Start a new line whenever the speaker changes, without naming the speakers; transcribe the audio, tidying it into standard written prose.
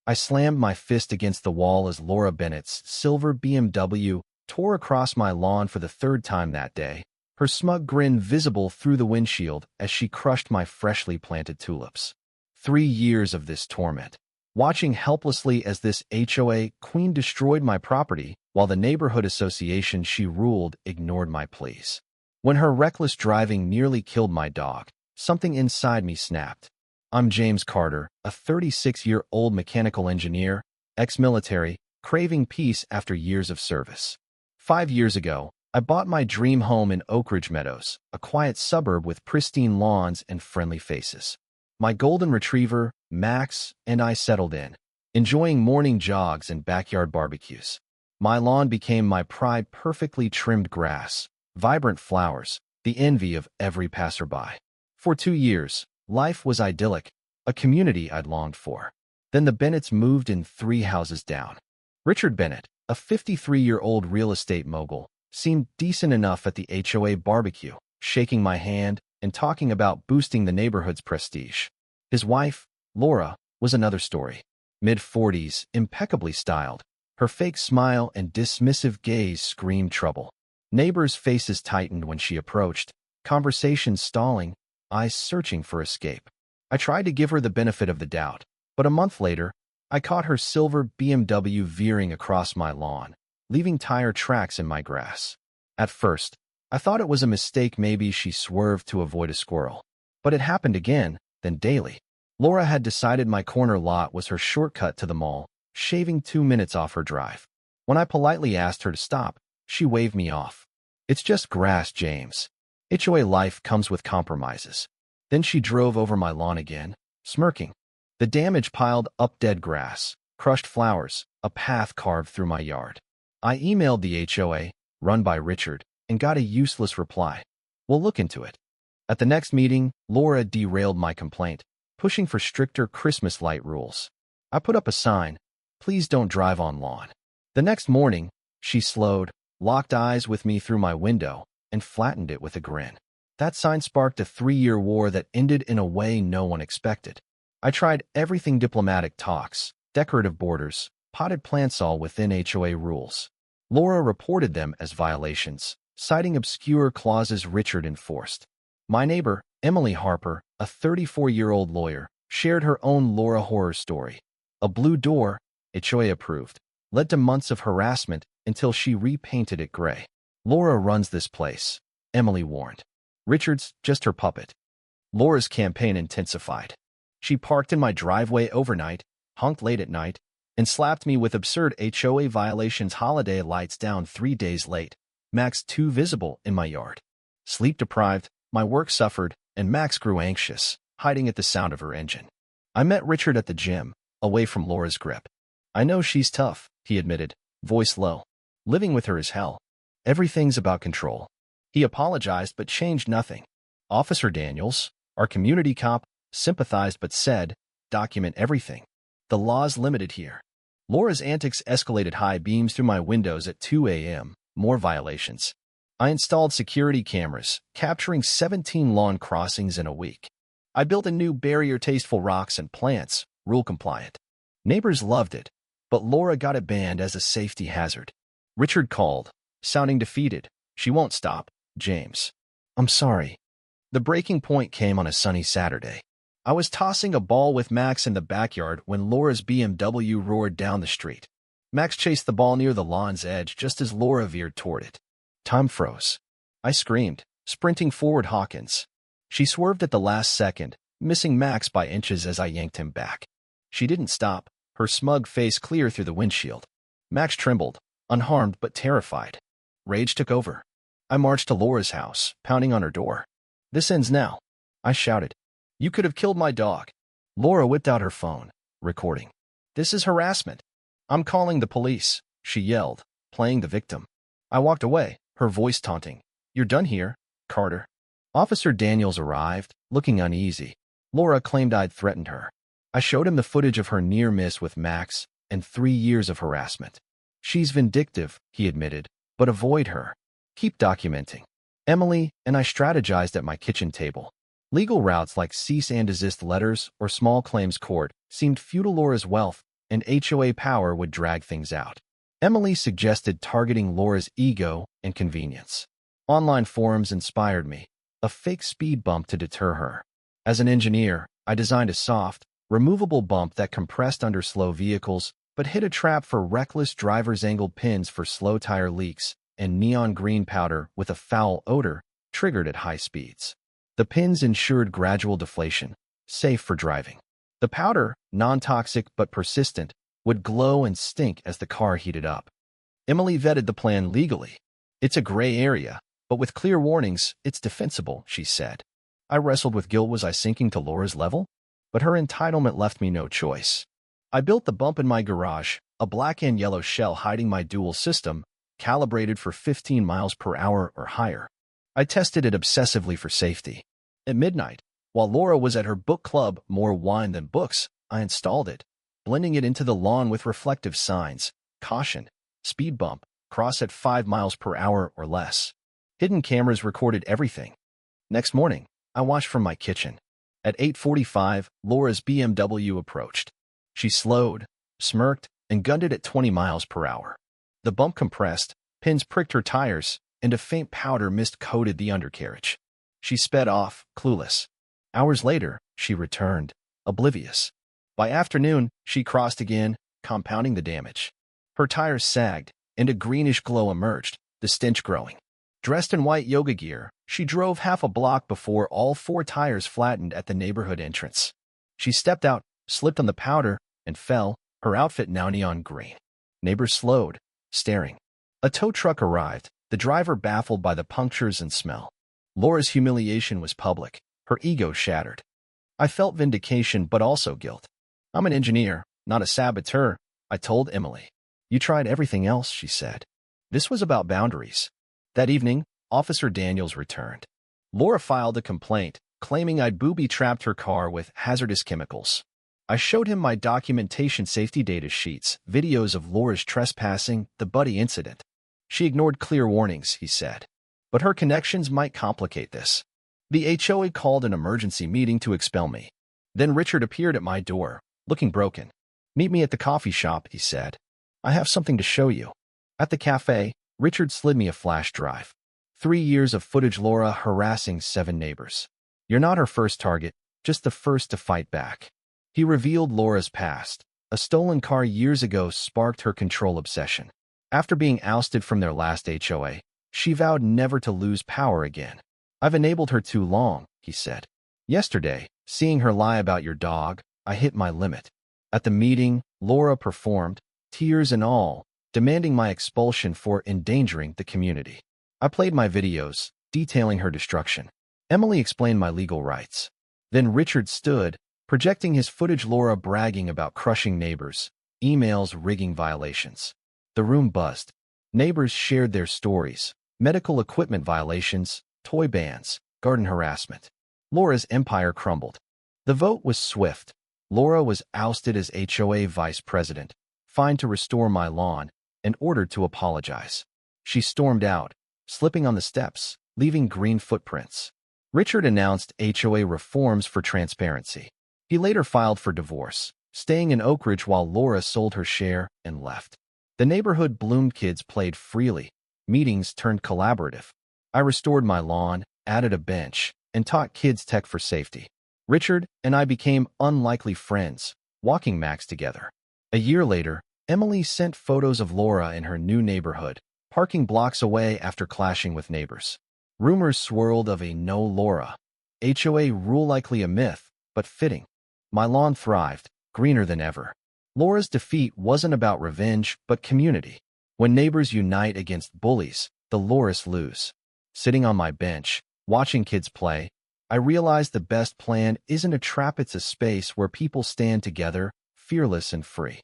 I slammed my fist against the wall as Laura Bennett's silver BMW tore across my lawn for the third time that day, her smug grin visible through the windshield as she crushed my freshly planted tulips. 3 years of this torment. Watching helplessly as this HOA queen destroyed my property, while the neighborhood association she ruled ignored my pleas. When her reckless driving nearly killed my dog, something inside me snapped. I'm James Carter, a 36-year-old mechanical engineer, ex-military, craving peace after years of service. 5 years ago, I bought my dream home in Oak Ridge Meadows, a quiet suburb with pristine lawns and friendly faces. My golden retriever, Max, and I settled in, enjoying morning jogs and backyard barbecues. My lawn became my pride, perfectly trimmed grass, vibrant flowers, the envy of every passerby. For 2 years, life was idyllic, a community I'd longed for. Then the Bennetts moved in 3 houses down. Richard Bennett, a 53-year-old real estate mogul, seemed decent enough at the HOA barbecue, shaking my hand and talking about boosting the neighborhood's prestige. His wife, Laura, was another story. Mid-40s, impeccably styled. Her fake smile and dismissive gaze screamed trouble. Neighbors' faces tightened when she approached, conversations stalling, eyes searching for escape. I tried to give her the benefit of the doubt, but a month later, I caught her silver BMW veering across my lawn, leaving tire tracks in my grass. At first, I thought it was a mistake, maybe she swerved to avoid a squirrel. But it happened again, then daily. Laura had decided my corner lot was her shortcut to the mall, shaving 2 minutes off her drive. When I politely asked her to stop, she waved me off. It's just grass, James. HOA life comes with compromises. Then she drove over my lawn again, smirking. The damage piled up: dead grass, crushed flowers, a path carved through my yard. I emailed the HOA, run by Richard, and got a useless reply. We'll look into it. At the next meeting, Laura derailed my complaint, pushing for stricter Christmas light rules. I put up a sign, "Please don't drive on lawn." The next morning, she slowed, locked eyes with me through my window, and flattened it with a grin. That sign sparked a 3-year war that ended in a way no one expected. I tried everything: diplomatic talks, decorative borders, potted plants, all within HOA rules. Laura reported them as violations, citing obscure clauses Richard enforced. My neighbor, Emily Harper, a 34-year-old lawyer, shared her own Laura horror story. A blue door, HOA approved, led to months of harassment until she repainted it gray. Laura runs this place, Emily warned. Richard's just her puppet. Laura's campaign intensified. She parked in my driveway overnight, honked late at night, and slapped me with absurd HOA violations: holiday lights down 3 days late, Max too visible in my yard. Sleep deprived, my work suffered, and Max grew anxious, hiding at the sound of her engine. I met Richard at the gym, away from Laura's grip. I know she's tough, he admitted, voice low. Living with her is hell. Everything's about control. He apologized but changed nothing. Officer Daniels, our community cop, sympathized but said, "Document everything. The law's limited here." Laura's antics escalated: high beams through my windows at 2 a.m., more violations. I installed security cameras, capturing 17 lawn crossings in a week. I built a new barrier: tasteful rocks and plants, rule compliant. Neighbors loved it, but Laura got it banned as a safety hazard. Richard called, sounding defeated. "She won't stop, James." "I'm sorry." The breaking point came on a sunny Saturday. I was tossing a ball with Max in the backyard when Laura's BMW roared down the street. Max chased the ball near the lawn's edge just as Laura veered toward it. Time froze. I screamed, sprinting forward Hawkins. She swerved at the last second, missing Max by inches as I yanked him back. She didn't stop, her smug face clear through the windshield. Max trembled, unharmed but terrified. Rage took over. I marched to Laura's house, pounding on her door. "This ends now," I shouted. "You could have killed my dog." Laura whipped out her phone, recording. "This is harassment. I'm calling the police," she yelled, playing the victim. I walked away, her voice taunting. "You're done here, Carter." Officer Daniels arrived, looking uneasy. Laura claimed I'd threatened her. I showed him the footage of her near miss with Max and 3 years of harassment. "She's vindictive," he admitted, "but avoid her. Keep documenting." Emily and I strategized at my kitchen table. Legal routes like cease and desist letters or small claims court seemed futile. Laura's wealth and HOA power would drag things out. Emily suggested targeting Laura's ego and convenience. Online forums inspired me, a fake speed bump to deter her. As an engineer, I designed a soft, removable bump that compressed under slow vehicles, but hid a trap for reckless drivers, angled pins for slow tire leaks, and neon green powder with a foul odor triggered at high speeds. The pins ensured gradual deflation, safe for driving. The powder, non-toxic but persistent, would glow and stink as the car heated up. Emily vetted the plan legally. It's a gray area, but with clear warnings, it's defensible, she said. I wrestled with guilt. Was I sinking to Laura's level? But her entitlement left me no choice. I built the bump in my garage, a black and yellow shell hiding my dual system, calibrated for 15 miles per hour or higher. I tested it obsessively for safety. At midnight, while Laura was at her book club, More Wine Than Books, I installed it, blending it into the lawn with reflective signs, caution, speed bump, cross at 5 miles per hour or less. Hidden cameras recorded everything. Next morning, I watched from my kitchen. At 8:45, Laura's BMW approached. She slowed, smirked, and gunned it at 20 miles per hour. The bump compressed, pins pricked her tires, and a faint powder mist coated the undercarriage. She sped off, clueless. Hours later, she returned, oblivious. By afternoon, she crossed again, compounding the damage. Her tires sagged, and a greenish glow emerged, the stench growing. Dressed in white yoga gear, she drove half a block before all 4 tires flattened at the neighborhood entrance. She stepped out, slipped on the powder, and fell, her outfit now neon green. Neighbors slowed, staring. A tow truck arrived, the driver baffled by the punctures and smell. Laura's humiliation was public, her ego shattered. I felt vindication but also guilt. I'm an engineer, not a saboteur, I told Emily. You tried everything else, she said. This was about boundaries. That evening, Officer Daniels returned. Laura filed a complaint, claiming I'd booby-trapped her car with hazardous chemicals. I showed him my documentation, safety data sheets, videos of Laura's trespassing, the Buddy incident. She ignored clear warnings, he said. But her connections might complicate this. The HOA called an emergency meeting to expel me. Then Richard appeared at my door, looking broken. Meet me at the coffee shop, he said. I have something to show you. At the cafe, Richard slid me a flash drive. 3 years of footage, Laura harassing 7 neighbors. You're not her first target, just the first to fight back. He revealed Laura's past. A stolen car years ago sparked her control obsession. After being ousted from their last HOA, she vowed never to lose power again. I've enabled her too long, he said. Yesterday, seeing her lie about your dog, I hit my limit. At the meeting, Laura performed, tears and all, demanding my expulsion for endangering the community. I played my videos, detailing her destruction. Emily explained my legal rights. Then Richard stood, projecting his footage, Laura bragging about crushing neighbors, emails rigging violations. The room buzzed. Neighbors shared their stories, medical equipment violations, toy bans, garden harassment. Laura's empire crumbled. The vote was swift. Laura was ousted as HOA vice president, fined to restore my lawn, and ordered to apologize. She stormed out, slipping on the steps, leaving green footprints. Richard announced HOA reforms for transparency. He later filed for divorce, staying in Oak Ridge while Laura sold her share and left. The neighborhood bloomed, kids played freely, meetings turned collaborative. I restored my lawn, added a bench, and taught kids tech for safety. Richard and I became unlikely friends, walking Max together. A year later, Emily sent photos of Laura in her new neighborhood, parking blocks away after clashing with neighbors. Rumors swirled of a no Laura HOA rule, likely a myth, but fitting. My lawn thrived, greener than ever. Laura's defeat wasn't about revenge, but community. When neighbors unite against bullies, the Lauras lose. Sitting on my bench, watching kids play, I realized the best plan isn't a trap, it's a space where people stand together, fearless and free.